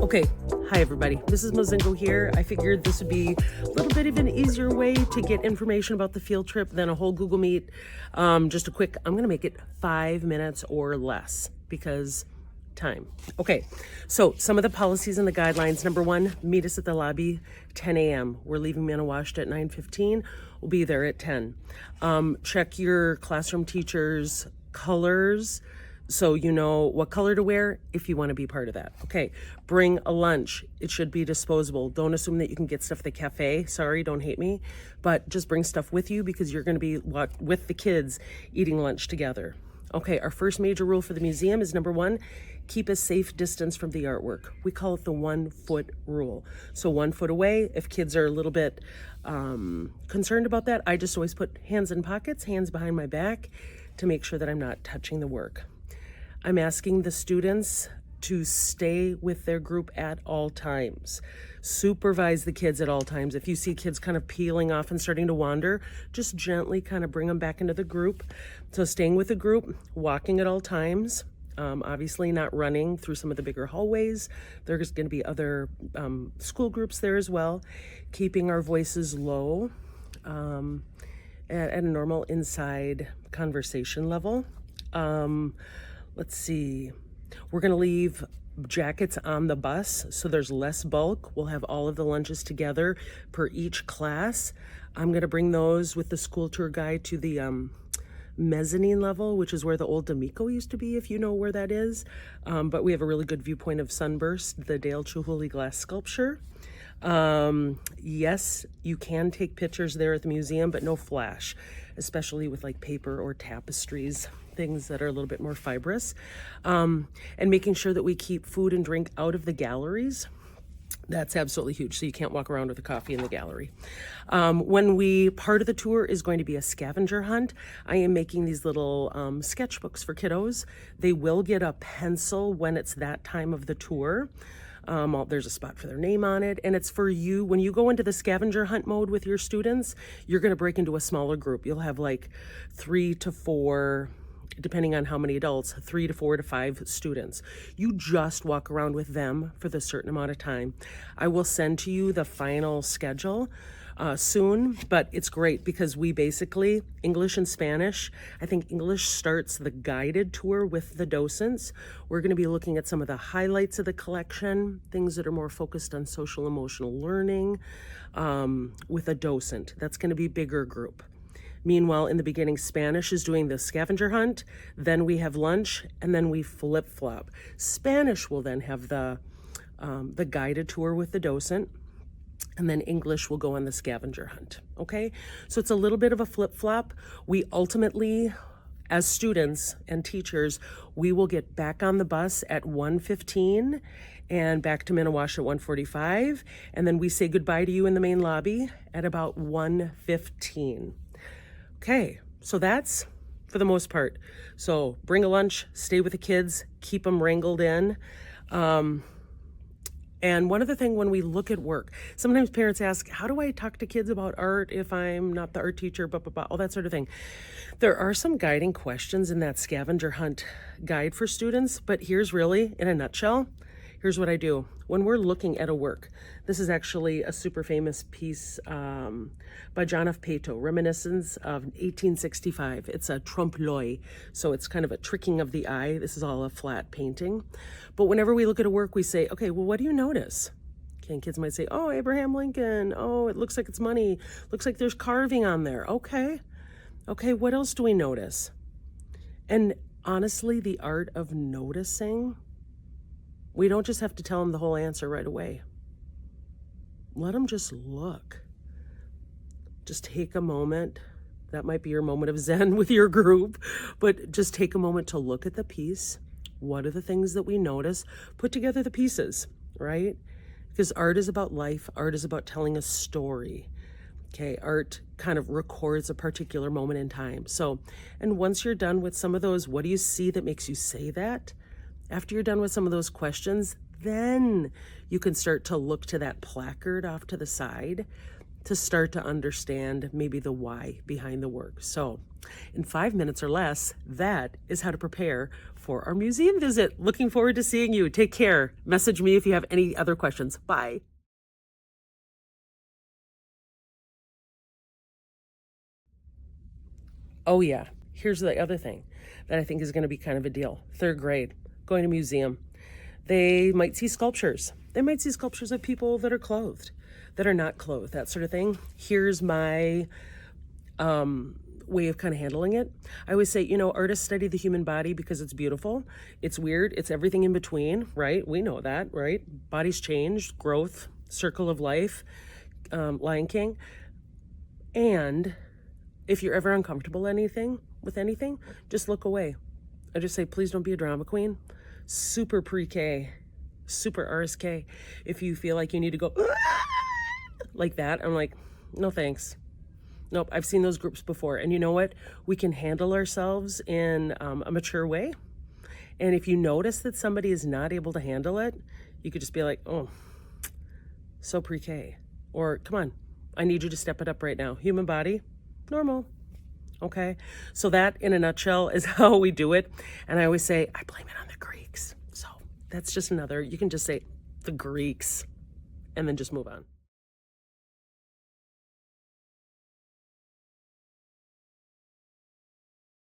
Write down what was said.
Okay, hi everybody. Mrs. Mozingo here. I figured this would be a little bit of an easier way to get information about the field trip than a whole Google Meet. Just a quick, I'm gonna make it 5 minutes or less because time. Okay, so some of the policies and the guidelines. Number one, meet us at the lobby 10 a.m. We're leaving Manawasht at 9:15. We'll be there at 10. Check your classroom teacher's colors so you know what color to wear if you want to be part of that. Okay, bring a lunch. It should be disposable. Don't assume that you can get stuff at the cafe. Sorry, don't hate me. But just bring stuff with you because you're going to be with the kids eating lunch together. Okay, our first major rule for the museum is number one, keep a safe distance from the artwork. We call it the 1 foot rule. So 1 foot away, if kids are a little bit concerned about that, I just always put hands in pockets, hands behind my back to make sure that I'm not touching the work. I'm asking the students to stay with their group at all times. Supervise the kids at all times. If you see kids kind of peeling off and starting to wander, just gently kind of bring them back into the group. So staying with the group, walking at all times, obviously not running through some of the bigger hallways. There's going to be other school groups there as well. Keeping our voices low at a normal inside conversation level. Let's see. We're going to leave jackets on the bus so there's less bulk. We'll have all of the lunches together per each class. I'm going to bring those with the school tour guide to the mezzanine level, which is where the old D'Amico used to be, if you know where that is. But we have a really good viewpoint of Sunburst, the Dale Chihuly glass sculpture. Yes, you can take pictures there at the museum, but no flash, especially with like paper or tapestries, things that are a little bit more fibrous. And making sure that we keep food and drink out of the galleries. That's absolutely huge. So you can't walk around with a coffee in the gallery. Part of the tour is going to be a scavenger hunt. I am making these little sketchbooks for kiddos. They will get a pencil when it's that time of the tour. There's a spot for their name on it, and it's for you. When you go into the scavenger hunt mode with your students, you're going to break into a smaller group. You'll have like 3 to 4, depending on how many adults, 3 to 4 to 5 students. You just walk around with them for the certain amount of time. I will send to you the final schedule soon, but it's great because we basically, English and Spanish, I think English starts the guided tour with the docents. We're going to be looking at some of the highlights of the collection, things that are more focused on social emotional learning with a docent. That's going to be a bigger group. Meanwhile, in the beginning, Spanish is doing the scavenger hunt, then we have lunch, and then we flip-flop. Spanish will then have the guided tour with the docent, and then English will go on the scavenger hunt, okay? So it's a little bit of a flip-flop. We ultimately, as students and teachers, we will get back on the bus at 1:15 and back to Manawasht at 1:45, and then we say goodbye to you in the main lobby at about 1:15. Okay, so that's for the most part. So bring a lunch, stay with the kids, keep them wrangled in. And one other thing, when we look at work, sometimes parents ask, how do I talk to kids about art if I'm not the art teacher, blah, blah, blah, all that sort of thing. There are some guiding questions in that scavenger hunt guide for students, but here's really, in a nutshell, here's what I do. When we're looking at a work, this is actually a super famous piece by John F. Pato, Reminiscence of 1865. It's a trompe-l'oeil, so it's kind of a tricking of the eye. This is all a flat painting. But whenever we look at a work, we say, okay, well, what do you notice? Okay, and kids might say, oh, Abraham Lincoln. Oh, it looks like it's money. Looks like there's carving on there. Okay, what else do we notice? And honestly, the art of noticing, we don't just have to tell them the whole answer right away. Let them just look. Just take a moment. That might be your moment of Zen with your group, but just take a moment to look at the piece. What are the things that we notice? Put together the pieces, right? Because art is about life. Art is about telling a story. Okay, art kind of records a particular moment in time. So, and once you're done with some of those, what do you see that makes you say that? After you're done with some of those questions, then you can start to look to that placard off to the side to start to understand maybe the why behind the work. So in 5 minutes or less, that is how to prepare for our museum visit. Looking forward to seeing you. Take care. Message me if you have any other questions. Bye. Oh yeah, here's the other thing that I think is going to be kind of a deal. 3rd grade, going to museum. They might see sculptures. They might see sculptures of people that are clothed, that are not clothed, that sort of thing. Here's my way of kind of handling it. I always say, artists study the human body because it's beautiful. It's weird. It's everything in between, right? We know that, right? Bodies change, growth, circle of life, Lion King. And if you're ever uncomfortable with anything, just look away. I just say, please don't be a drama queen. Super pre-K, super RSK. If you feel like you need to go like that, I'm like, no thanks. Nope, I've seen those groups before. And you know what? We can handle ourselves in a mature way. And if you notice that somebody is not able to handle it, you could just be like, oh, so pre-K. Or, come on, I need you to step it up right now. Human body, normal. Okay, so that in a nutshell is how we do it. And I always say, I blame it on the Greeks. So that's just another, you can just say the Greeks and then just move on.